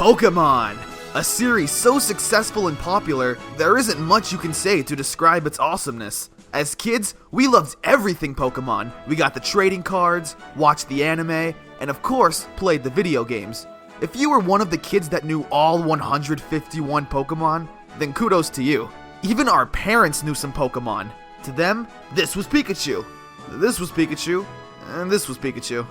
Pokémon! A series so successful and popular, there isn't much you can say to describe its awesomeness. As kids, we loved everything Pokémon. We got the trading cards, watched the anime, and of course, played the video games. If you were one of the kids that knew all 151 Pokémon, then kudos to you. Even our parents knew some Pokémon. To them, this was Pikachu, this was Pikachu, and this was Pikachu.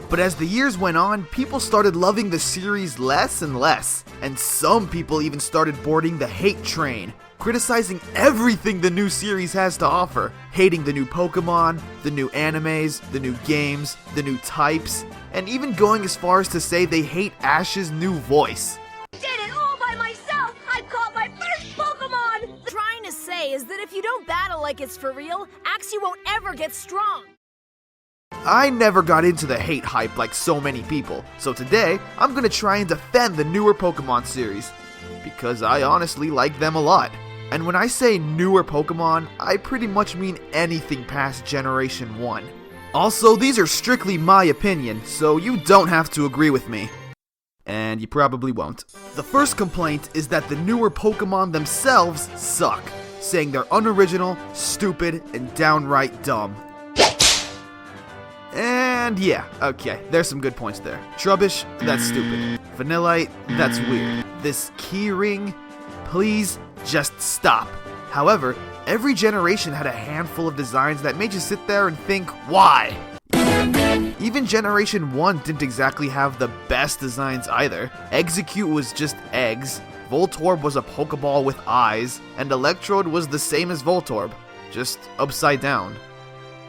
But as the years went on, people started loving the series less and less, and some people even started boarding the hate train, criticizing everything the new series has to offer, hating the new Pokémon, the new animes, the new games, the new types, and even going as far as to say they hate Ash's new voice. Did it all by myself! I caught my first Pokémon! Trying to say is that if you don't battle like it's for real, Axie won't ever get strong. I never got into the hate hype like so many people, so today I'm gonna try and defend the newer Pokémon series, because I honestly like them a lot. And when I say newer Pokémon, I pretty much mean anything past Generation 1. Also, these are strictly my opinion, so you don't have to agree with me. And you probably won't. The first complaint is that the newer Pokémon themselves suck, saying they're unoriginal, stupid, and downright dumb. And yeah, okay, there's some good points there. Trubbish, that's stupid. Vanillite, that's weird. This key ring, please just stop. However, every generation had a handful of designs that made you sit there and think, why? Even Generation 1 didn't exactly have the best designs either. Execute was just eggs, Voltorb was a Pokeball with eyes, and Electrode was the same as Voltorb, just upside down,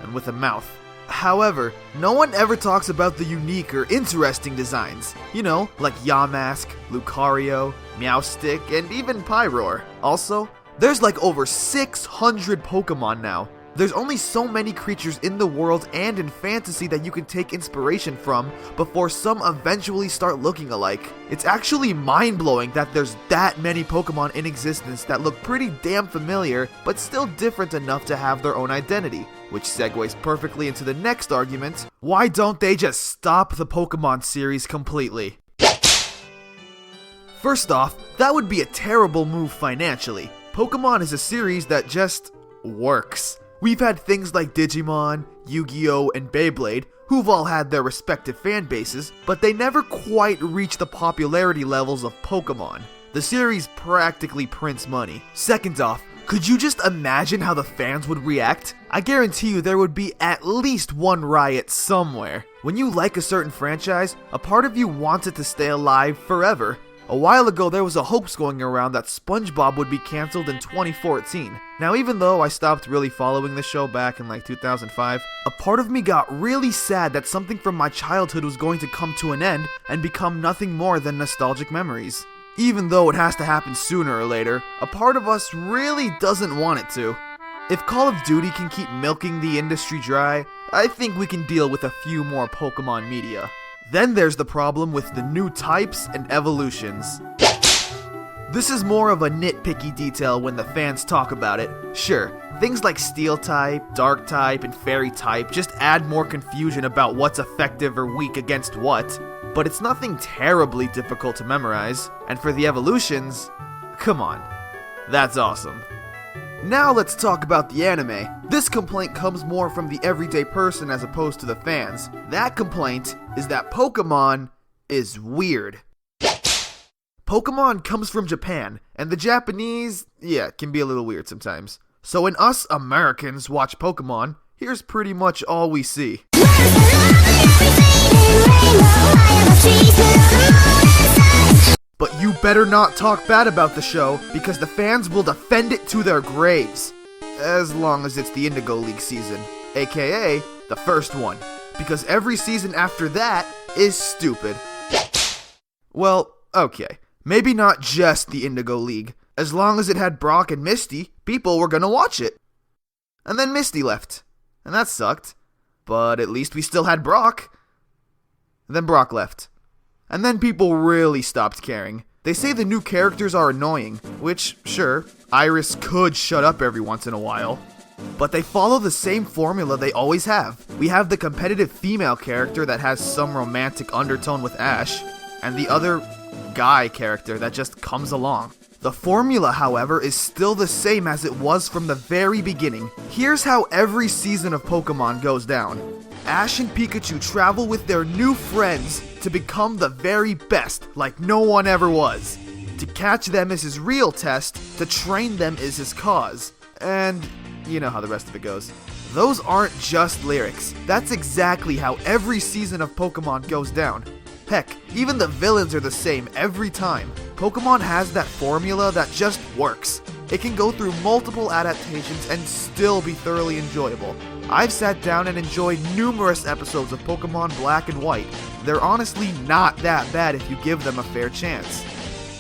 and with a mouth. However, no one ever talks about the unique or interesting designs. You know, like Yamask, Lucario, Meowstic, and even Pyroar. Also, there's like over 600 Pokemon now. There's only so many creatures in the world and in fantasy that you can take inspiration from before some eventually start looking alike. It's actually mind-blowing that there's that many Pokemon in existence that look pretty damn familiar, but still different enough to have their own identity. Which segues perfectly into the next argument: why don't they just stop the Pokemon series completely? First off, that would be a terrible move financially. Pokemon is a series that just works. We've had things like Digimon, Yu-Gi-Oh!, and Beyblade, who've all had their respective fan bases, but they never quite reach the popularity levels of Pokemon. The series practically prints money. Second off, could you just imagine how the fans would react? I guarantee you there would be at least one riot somewhere. When you like a certain franchise, a part of you wants it to stay alive forever. A while ago, there was a hoax going around that SpongeBob would be cancelled in 2014. Now, even though I stopped really following the show back in like 2005, a part of me got really sad that something from my childhood was going to come to an end and become nothing more than nostalgic memories. Even though it has to happen sooner or later, a part of us really doesn't want it to. If Call of Duty can keep milking the industry dry, I think we can deal with a few more Pokemon media. Then there's the problem with the new types and evolutions. This is more of a nitpicky detail when the fans talk about it. Sure, things like Steel type, Dark type, and Fairy type just add more confusion about what's effective or weak against what, but it's nothing terribly difficult to memorize. And for the evolutions, come on, that's awesome. Now let's talk about the anime. This complaint comes more from the everyday person as opposed to the fans. That complaint is that Pokemon is weird. Pokemon comes from Japan, and the Japanese, can be a little weird sometimes. So when us Americans watch Pokemon, here's pretty much all we see. But you better not talk bad about the show, because the fans will defend it to their graves. As long as it's the Indigo League season, aka the first one, because every season after that is stupid. Well, okay, maybe not just the Indigo League. As long as it had Brock and Misty, people were gonna watch it. And then Misty left, and that sucked, but at least we still had Brock. And then Brock left. And then people really stopped caring. They say the new characters are annoying, which, sure, Iris could shut up every once in a while. but they follow the same formula they always have. We have the competitive female character that has some romantic undertone with Ash, and the other guy character that just comes along. The formula, however, is still the same as it was from the very beginning. Here's how every season of Pokémon goes down. Ash and Pikachu travel with their new friends to become the very best, like no one ever was. To catch them is his real test, to train them is his cause. And you know how the rest of it goes. Those aren't just lyrics. That's exactly how every season of Pokémon goes down. Heck, even the villains are the same every time. Pokémon has that formula that just works. It can go through multiple adaptations and still be thoroughly enjoyable. I've sat down and enjoyed numerous episodes of Pokémon Black and White. They're honestly not that bad if you give them a fair chance.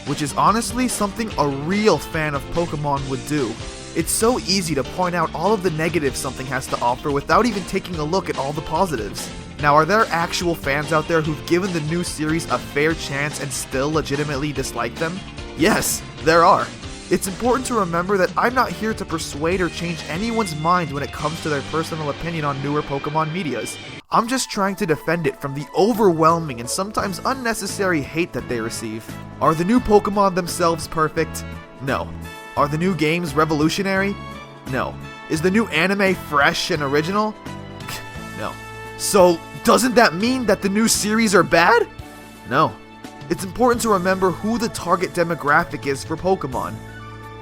Which is honestly something a real fan of Pokémon would do. It's so easy to point out all of the negatives something has to offer without even taking a look at all the positives. Now, are there actual fans out there who've given the new series a fair chance and still legitimately dislike them? Yes, there are. It's important to remember that I'm not here to persuade or change anyone's mind when it comes to their personal opinion on newer Pokémon medias. I'm just trying to defend it from the overwhelming and sometimes unnecessary hate that they receive. Are the new Pokémon themselves perfect? No. Are the new games revolutionary? No. Is the new anime fresh and original? No. So, doesn't that mean that the new series are bad? No. It's important to remember who the target demographic is for Pokémon.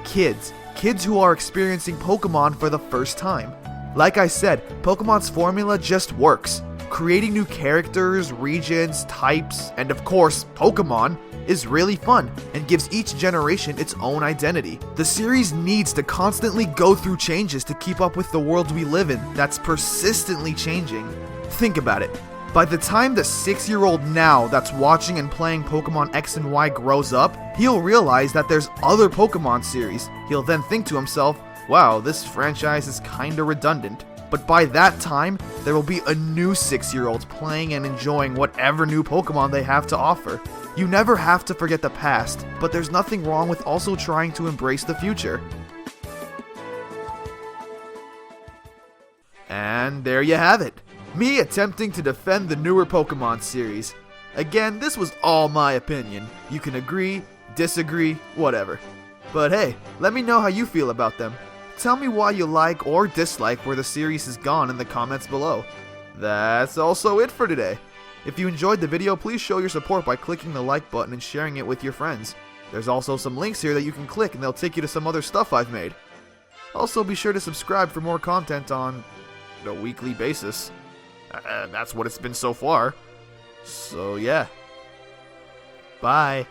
Kids. Kids who are experiencing Pokémon for the first time. Like I said, Pokémon's formula just works. Creating new characters, regions, types, and of course, Pokémon, is really fun and gives each generation its own identity. The series needs to constantly go through changes to keep up with the world we live in that's persistently changing. Think about it. By the time the 6-year-old now that's watching and playing Pokemon X and Y grows up, he'll realize that there's other Pokemon series. He'll then think to himself, wow, this franchise is kinda redundant. But by that time, there will be a new 6-year-old playing and enjoying whatever new Pokemon they have to offer. You never have to forget the past, but there's nothing wrong with also trying to embrace the future. And there you have it. Me attempting to defend the newer Pokemon series. Again, this was all my opinion. You can agree, disagree, whatever. But hey, let me know how you feel about them. Tell me why you like or dislike where the series has gone in the comments below. That's also it for today. If you enjoyed the video, please show your support by clicking the like button and sharing it with your friends. There's also some links here that you can click and they'll take you to some other stuff I've made. Also, be sure to subscribe for more content on a weekly basis. That's what it's been so far. So yeah. Bye.